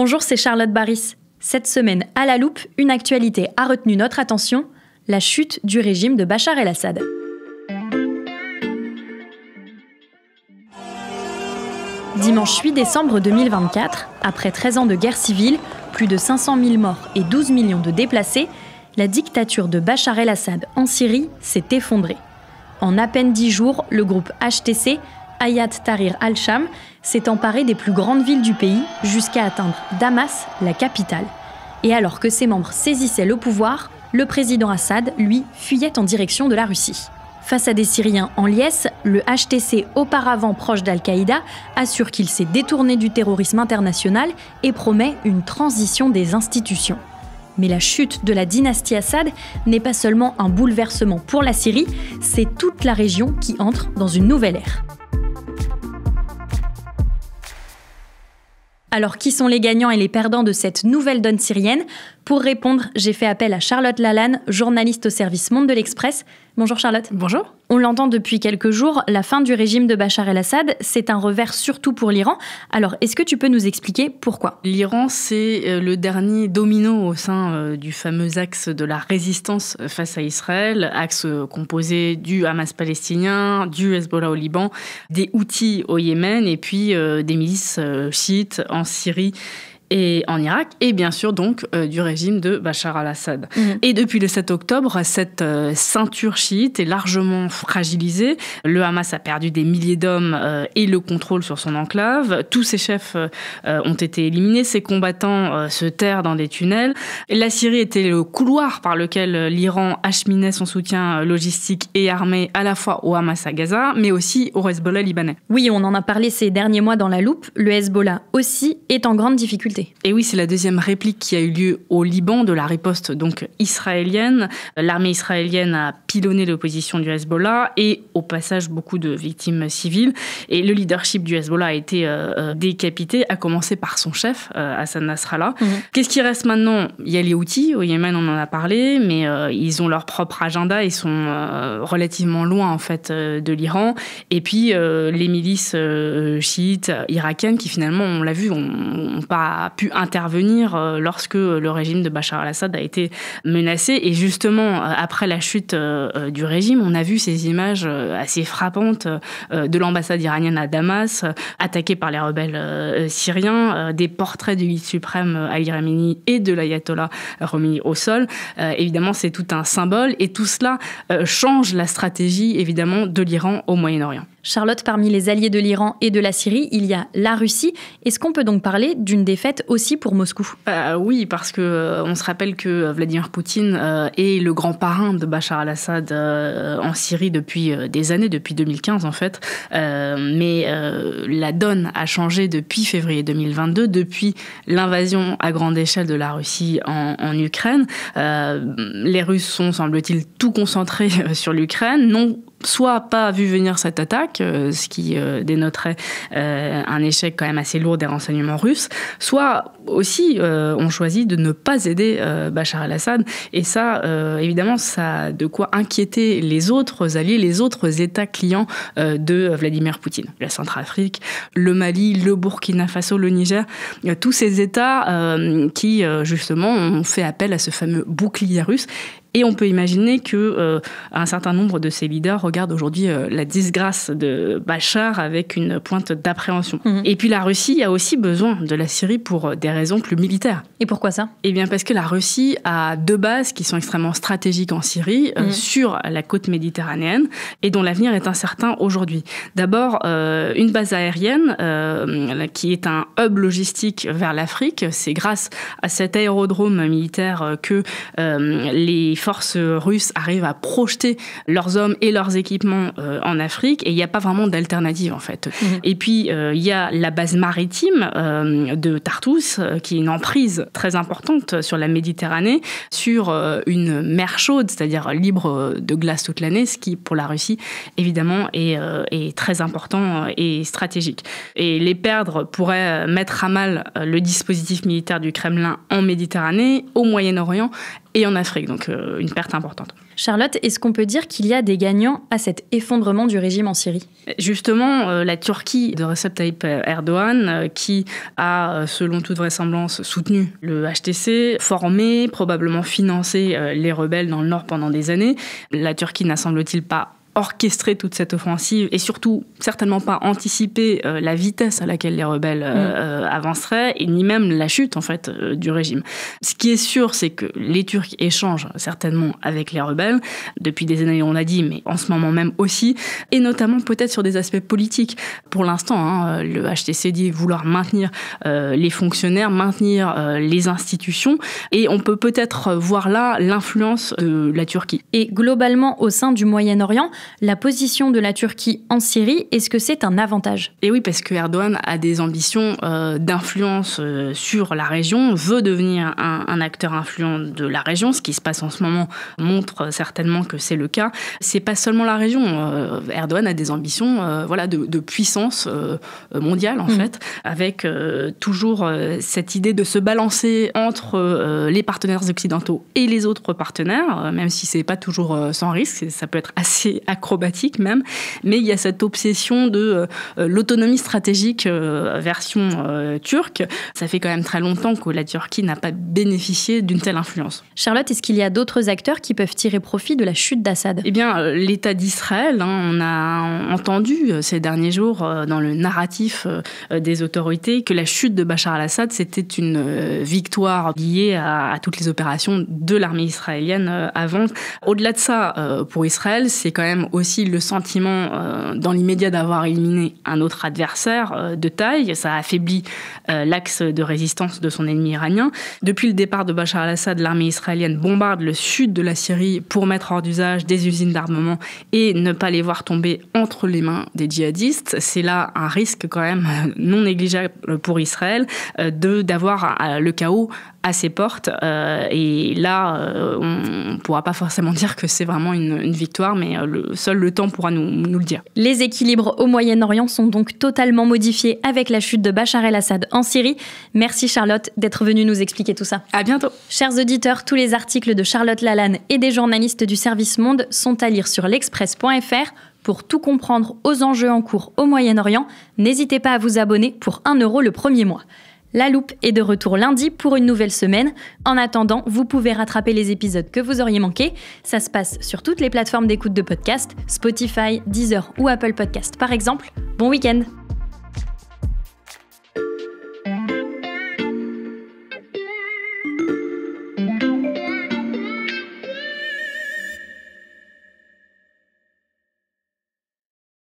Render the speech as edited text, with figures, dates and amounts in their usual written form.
Bonjour, c'est Charlotte Baris. Cette semaine, à la loupe, une actualité a retenu notre attention, la chute du régime de Bachar el-Assad. Dimanche 8 décembre 2024, après 13 ans de guerre civile, plus de 500 000 morts et 12 millions de déplacés, la dictature de Bachar el-Assad en Syrie s'est effondrée. En à peine 10 jours, le groupe HTC, Hayat Tahrir al-Sham, s'est emparé des plus grandes villes du pays jusqu'à atteindre Damas, la capitale. Et alors que ses membres saisissaient le pouvoir, le président Assad, lui, fuyait en direction de la Russie. Face à des Syriens en liesse, le HTC, auparavant proche d'Al-Qaïda, assure qu'il s'est détourné du terrorisme international et promet une transition des institutions. Mais la chute de la dynastie Assad n'est pas seulement un bouleversement pour la Syrie, c'est toute la région qui entre dans une nouvelle ère. Alors, qui sont les gagnants et les perdants de cette nouvelle donne syrienne ? Pour répondre, j'ai fait appel à Charlotte Lalanne, journaliste au service Monde de l'Express. Bonjour Charlotte. Bonjour. On l'entend depuis quelques jours, la fin du régime de Bachar el-Assad, c'est un revers surtout pour l'Iran. Alors, est-ce que tu peux nous expliquer pourquoi ? L'Iran, c'est le dernier domino au sein du fameux axe de la résistance face à Israël, axe composé du Hamas palestinien, du Hezbollah au Liban, des Houthis au Yémen et puis des milices chiites en Syrie et en Irak, et bien sûr donc du régime de Bachar el-Assad. Et depuis le 7 octobre, cette ceinture chiite est largement fragilisée. Le Hamas a perdu des milliers d'hommes et le contrôle sur son enclave. Tous ses chefs ont été éliminés, ses combattants se terrent dans des tunnels. La Syrie était le couloir par lequel l'Iran acheminait son soutien logistique et armé à la fois au Hamas à Gaza, mais aussi au Hezbollah libanais. Oui, on en a parlé ces derniers mois dans la loupe, le Hezbollah aussi est en grande difficulté. Et oui, c'est la deuxième réplique qui a eu lieu au Liban de la riposte donc israélienne. L'armée israélienne a pilonné l'opposition du Hezbollah et au passage beaucoup de victimes civiles. Et le leadership du Hezbollah a été décapité, à commencer par son chef, Hassan Nasrallah. Qu'est-ce qui reste maintenant ? Il y a les Houthis, au Yémen on en a parlé, mais ils ont leur propre agenda, ils sont relativement loin en fait de l'Iran. Et puis les milices chiites irakiennes qui finalement, on l'a vu, n'ont pas pu intervenir lorsque le régime de Bachar el-Assad a été menacé. Et justement, après la chute du régime, on a vu ces images assez frappantes de l'ambassade iranienne à Damas, attaquée par les rebelles syriens, des portraits du guide suprême Ali Khamenei et de l'ayatollah Khomeini au sol. Évidemment, c'est tout un symbole et tout cela change la stratégie, évidemment, de l'Iran au Moyen-Orient. Charlotte, parmi les alliés de l'Iran et de la Syrie, il y a la Russie. Est-ce qu'on peut donc parler d'une défaite aussi pour Moscou ? Oui, parce que on se rappelle que Vladimir Poutine est le grand parrain de Bachar el-Assad en Syrie depuis des années, depuis 2015 en fait. Mais la donne a changé depuis février 2022, depuis l'invasion à grande échelle de la Russie en Ukraine. Les Russes sont, semble-t-il, tout concentrés sur l'Ukraine, non soit pas vu venir cette attaque, ce qui dénoterait un échec quand même assez lourd des renseignements russes, soit aussi ont choisi de ne pas aider Bachar el-Assad. Et ça, évidemment, ça a de quoi inquiéter les autres alliés, les autres États clients de Vladimir Poutine. La Centrafrique, le Mali, le Burkina Faso, le Niger, tous ces États qui, justement, ont fait appel à ce fameux bouclier russe. Et on peut imaginer que un certain nombre de ces leaders regardent aujourd'hui la disgrâce de Bachar avec une pointe d'appréhension. Et puis la Russie a aussi besoin de la Syrie pour des raisons plus militaires. Et pourquoi ça ? Eh bien parce que la Russie a deux bases qui sont extrêmement stratégiques en Syrie, sur la côte méditerranéenne, et dont l'avenir est incertain aujourd'hui. D'abord, une base aérienne qui est un hub logistique vers l'Afrique. C'est grâce à cet aérodrome militaire que les forces russes arrivent à projeter leurs hommes et leurs équipements en Afrique, et il n'y a pas vraiment d'alternative en fait. Et puis il y a la base maritime de Tartous, qui est une emprise très importante sur la Méditerranée, sur une mer chaude, c'est-à-dire libre de glace toute l'année, ce qui pour la Russie évidemment est très important et stratégique. Et les perdre pourrait mettre à mal le dispositif militaire du Kremlin en Méditerranée, au Moyen-Orient et en Afrique, donc une perte importante. Charlotte, est-ce qu'on peut dire qu'il y a des gagnants à cet effondrement du régime en Syrie ? Justement, la Turquie de Recep Tayyip Erdogan, qui a, selon toute vraisemblance, soutenu le HTC, formé, probablement financé les rebelles dans le nord pendant des années. La Turquie n'a, semble-t-il, pas orchestrer toute cette offensive et surtout certainement pas anticiper la vitesse à laquelle les rebelles avanceraient et ni même la chute en fait du régime. Ce qui est sûr, c'est que les Turcs échangent certainement avec les rebelles depuis des années, on a dit, mais en ce moment même aussi, et notamment peut-être sur des aspects politiques. Pour l'instant, le HTC dit vouloir maintenir les fonctionnaires, maintenir les institutions, et on peut peut-être voir là l'influence de la Turquie. Et globalement, au sein du Moyen-Orient, la position de la Turquie en Syrie, est-ce que c'est un avantage ? Et oui, parce que Erdogan a des ambitions d'influence sur la région, veut devenir un acteur influent de la région. Ce qui se passe en ce moment montre certainement que c'est le cas. C'est pas seulement la région. Erdogan a des ambitions de puissance mondiale, en fait, avec toujours cette idée de se balancer entre les partenaires occidentaux et les autres partenaires, même si c'est pas toujours sans risque. Ça peut être assez acrobatique même, mais il y a cette obsession de l'autonomie stratégique version turque. Ça fait quand même très longtemps que la Turquie n'a pas bénéficié d'une telle influence. Charlotte, est-ce qu'il y a d'autres acteurs qui peuvent tirer profit de la chute d'Assad ? Eh bien, l'État d'Israël, on a entendu ces derniers jours dans le narratif des autorités que la chute de Bachar al-Assad, c'était une victoire liée à toutes les opérations de l'armée israélienne avant. Au-delà de ça, pour Israël, c'est quand même aussi le sentiment dans l'immédiat d'avoir éliminé un autre adversaire de taille. Ça affaiblit l'axe de résistance de son ennemi iranien. Depuis le départ de Bachar al-Assad, l'armée israélienne bombarde le sud de la Syrie pour mettre hors d'usage des usines d'armement et ne pas les voir tomber entre les mains des djihadistes. C'est là un risque quand même non négligeable pour Israël d'avoir le chaos à ses portes. Et là, on ne pourra pas forcément dire que c'est vraiment une victoire, mais seul le temps pourra nous le dire. Les équilibres au Moyen-Orient sont donc totalement modifiés avec la chute de Bachar el-Assad en Syrie. Merci Charlotte d'être venue nous expliquer tout ça. À bientôt. Chers auditeurs, tous les articles de Charlotte Lalanne et des journalistes du Service Monde sont à lire sur l'express.fr. Pour tout comprendre aux enjeux en cours au Moyen-Orient, n'hésitez pas à vous abonner pour 1 € le premier mois. La Loupe est de retour lundi pour une nouvelle semaine. En attendant, vous pouvez rattraper les épisodes que vous auriez manqués. Ça se passe sur toutes les plateformes d'écoute de podcasts, Spotify, Deezer ou Apple Podcasts par exemple. Bon week-end!